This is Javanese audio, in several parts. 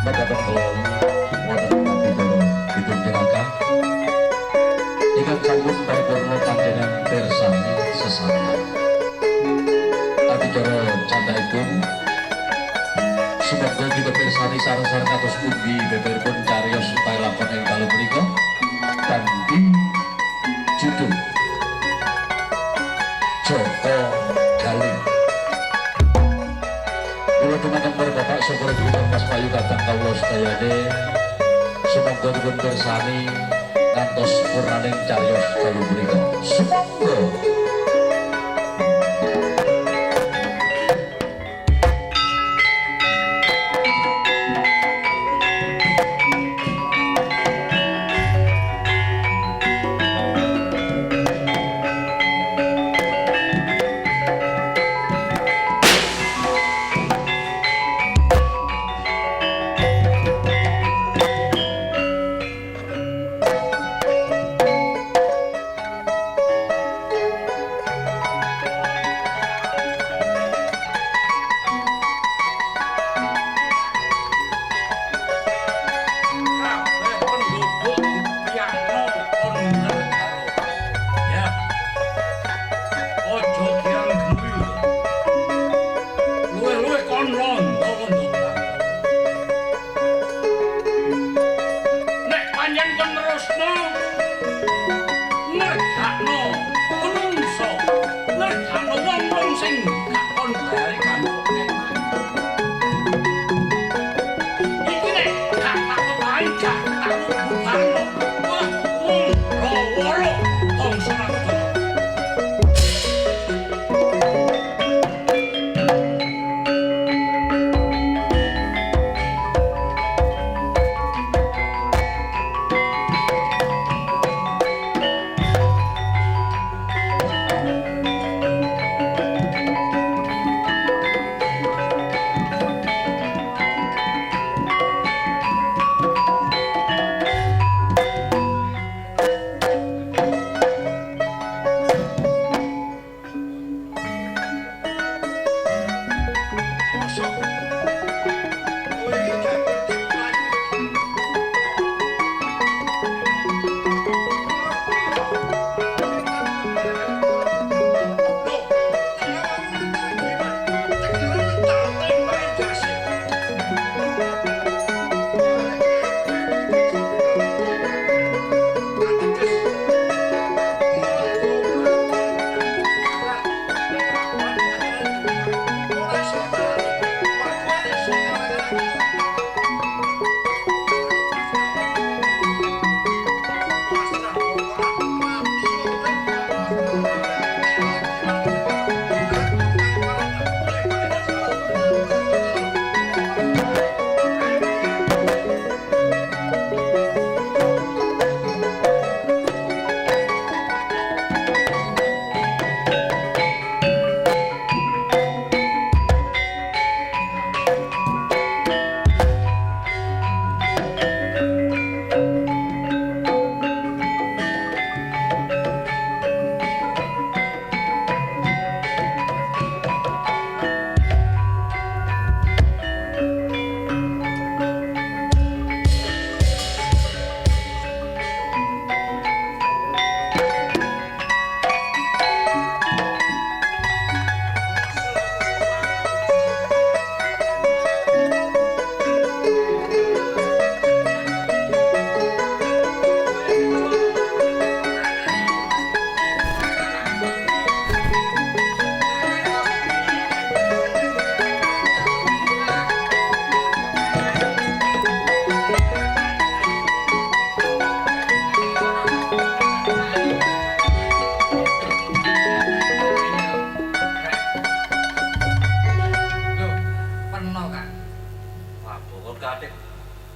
Mekaten kula wonten pangidara dipunjerakan ingkang sampun paripurna panjenengan pirsani sesarengan. Adicara candhaipun sumangga kita pirsani sareng-sareng kados pundi beberipun cariyos paelakon ing dalu punika kanthi judul Joko Galing. Kula dumateng para bapak syukur dumateng Mas Bayu kadang kawula sedayane sumangga dipun pirsani ngantos purnaning cariyos dalu punika. Sumangga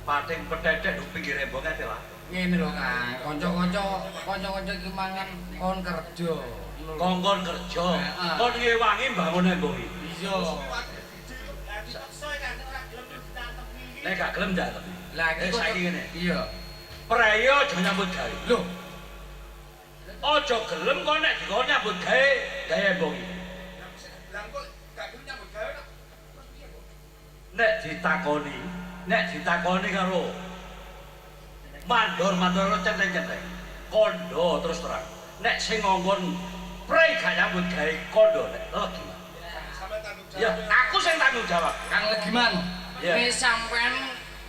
pating petetek nduk pinggir embong ate lah. Ngene lho Kang, kanca-kanca iki mangan kon kerja. Kongkon kerja. Kon ngewangi bangun embong iki. Iya. Nek gak gelem ndak tapi. Lah iki saiki ngene. Iya. Preyo aja nyambut gawe. Lho. Aja gelem kok nek dikon nyambut gawe embong iki. Lah kok gak gelem nyambut gawe nek ditakoni nek ditakoni karo mandor-mandor centeng-centeng kondo terus terang nek sing ngongkon prei gak nyambut gawe kondo nek legi ya aku sing tanggung jawab Kang Legiman. Iya. Nek sampean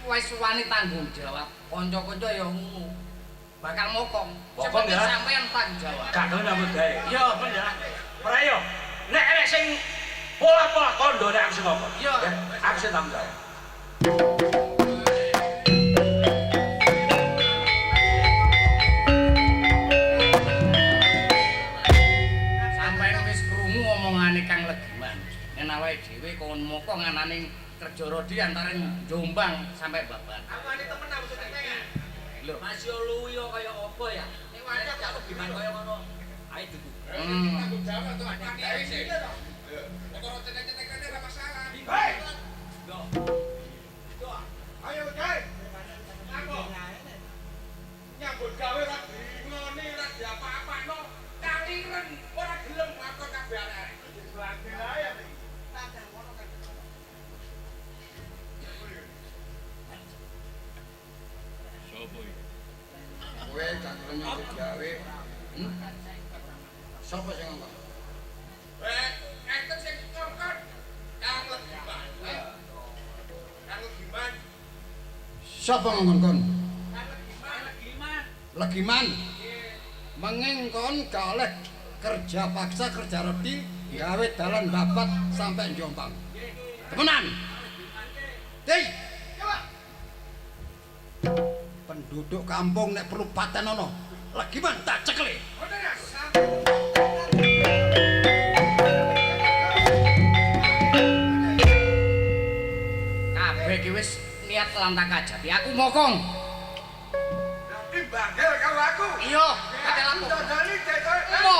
wis wani tanggung jawab, kanca-kanca ya ngono. Bakal mokong. Mokong ya? Sampean tanggung jawab. gak tau nyambut gawe Iya. men ya prayo nek enek sing pola-pola kondo nek aku sing ngongkon Iya. ya aku sing tanggung jawab Sampeyan wis krungu omongane Kang Legiman. Yen awake dhewe kon mokong anane kerja rodi antara Jombang sampai Babat. Awake temen aku seneng. Lho, Mas yo luyo kaya apa ya? Nek wadah gak kebiman kaya ngono. Ayo dudu. hmm. Jawab to pakai sih. Motor cetek-cetek rene ora masalah. hei Ayo, Guys. Aku. Nyambut gawe ora ngene ora diapa-apano. Kaliren ora gelem ngakon kabeh arek. Lagi ae. Kowe gak gelem nyambut gawe. Sopo sing ngomong? Enten sing ngongkon. Kang Legiman. Kang Legiman. Sapa ngomong kon? Kang Legiman. Legiman. Mengingkon kalih kerja paksa kerja roti gawe dalan Babat sampai Jombang. Temenan. Hei. Penduduk kampung nek perlu patenono. Legiman tak cekeli. Kabeh iki wis niat lantak kajabi. Aku mokong. Timbangel karo aku. Iya, kakek aku. Dodoli cecok. Mo.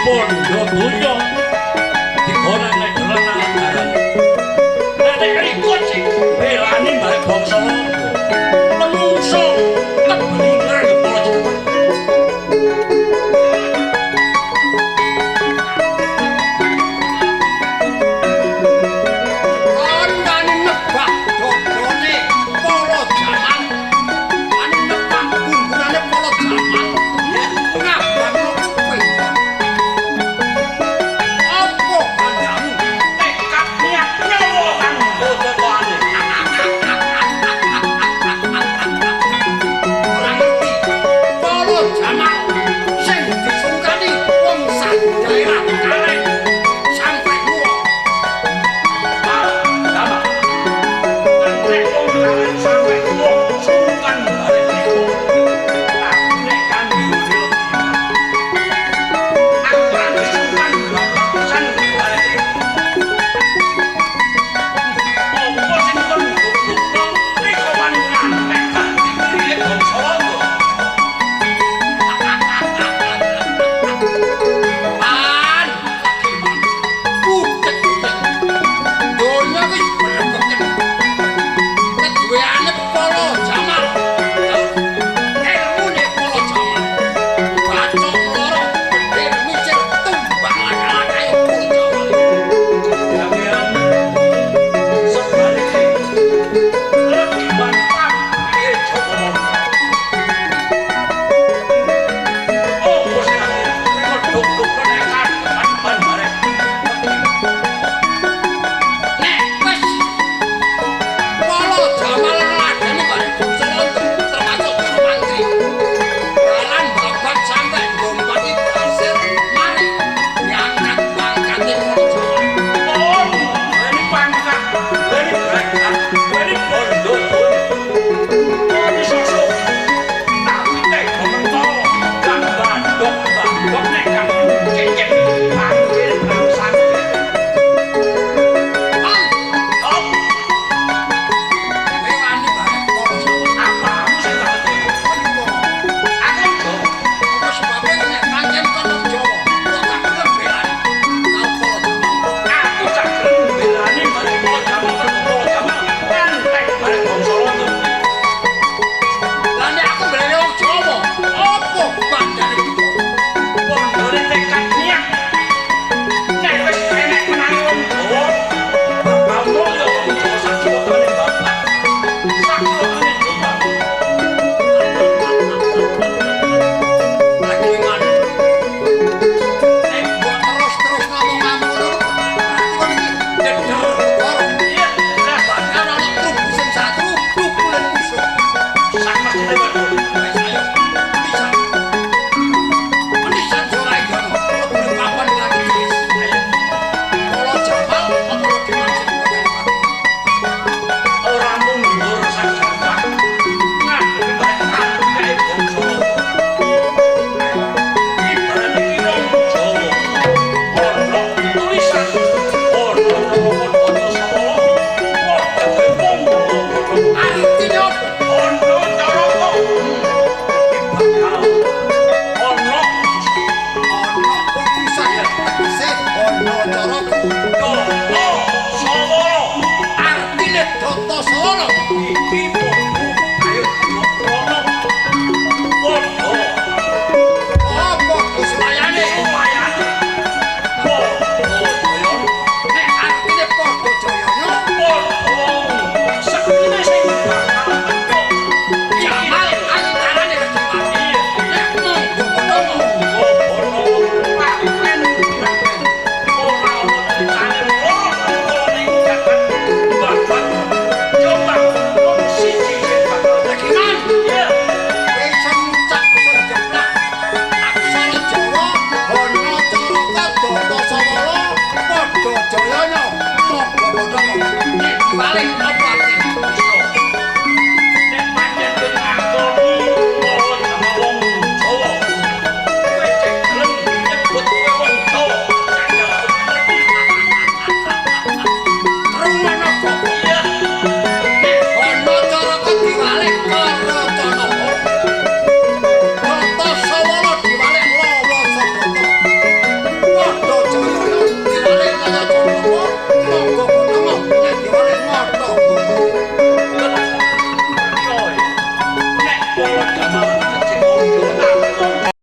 Pondo Donya digonan nek dolanan dalan. Nek riko cek belani balik bangsa londo. Menungso keblinger kepala Jawa. Kandhane nebak dodone para jaman. Ane nebak gunggunane para jaman. Ngabangno kuwi. Apa kandhamu? Tekad niat nyawa kanggo tetone. Ora ngerti. Para jaman sing disungkani wong sak daerah kaleng sampai luar. Dama. Nek wong lawan sampe wong sungkan balik niku. Aku nek kanggo dhewe. Aku ora sungkan babasan balik niku. Apa sing kon bukti niku mangan nek gak dikire bangsa londo. Pan, butek donya wis brebeken. Keduweane para jaman. Ilmune para jaman. Bacok loro bener micir tumbak laka-lakae para jaman. Gawean sebalike lebih mantap piye Joko Momo. Oh, sing kodhok-kodhok nek kan bareng. Nek wis para jaman ladeni bareng bangsa Londo termasuk para mantri. Dalan babat sampe ngompati hasil mari diangkat pangkate para jaman. Oh, ini pangkat, ini berangkat, ini bondo. Oh, ini sosok. Tapi nek komentar kan bandok nek kan cicip panggil bangsa. Pan, Oh, kowe wani bareng para jaman. apa sing tak ngerti? Aku Jawa. Apa sebabe nek pancen kono Jawa, kok tak gelem belani karo para jaman. Aku tak gelem belani bareng Polo Jamal mergo Polo Jamal ngantek bareng bangsa Londo. Lah nek aku belani wong Jawa, apa bandane iki? Pondone tekad niat. Nek wis enek menangi wong Jawa, bakal mulya wong Jawa sakiwatane bapak. Sakiwatane Jombang. Lagi man. Nek mbok terus ngomong ngono, berarti kon iki deder karo. Iya, jelas Pak. Bahkan ana truk sing satu, pukulan musuh. Sak mestine wae. Wis ayo, pisan. Menisan ora idono, kudu papan lagi wis. Ayo. Kala Jamal apa gimana sing mbok mati. Ora mundur sak Jombang. Ngadhepi bareng kae bangsa Londo. Ibarat iki wong Jawa. Ono tulisan, ono foto Solo, ono wong Artine apa? Ono Caraka. Bakal ono Ana utusan tegese ana cara Doto Solo. artine Doto Solo. Iki foto ayo ono foto Apa kesulayane? wayane. Foto yo Nek artine padha jayanya foto sekine sing bakal teko. Jamal antarane Jamal. Nek mung ngono Giman, wis ngucap bisa jeblak. Aksara Jawa ana Caraka Doto Solo padha jayanya. Padha-padha nek dibalik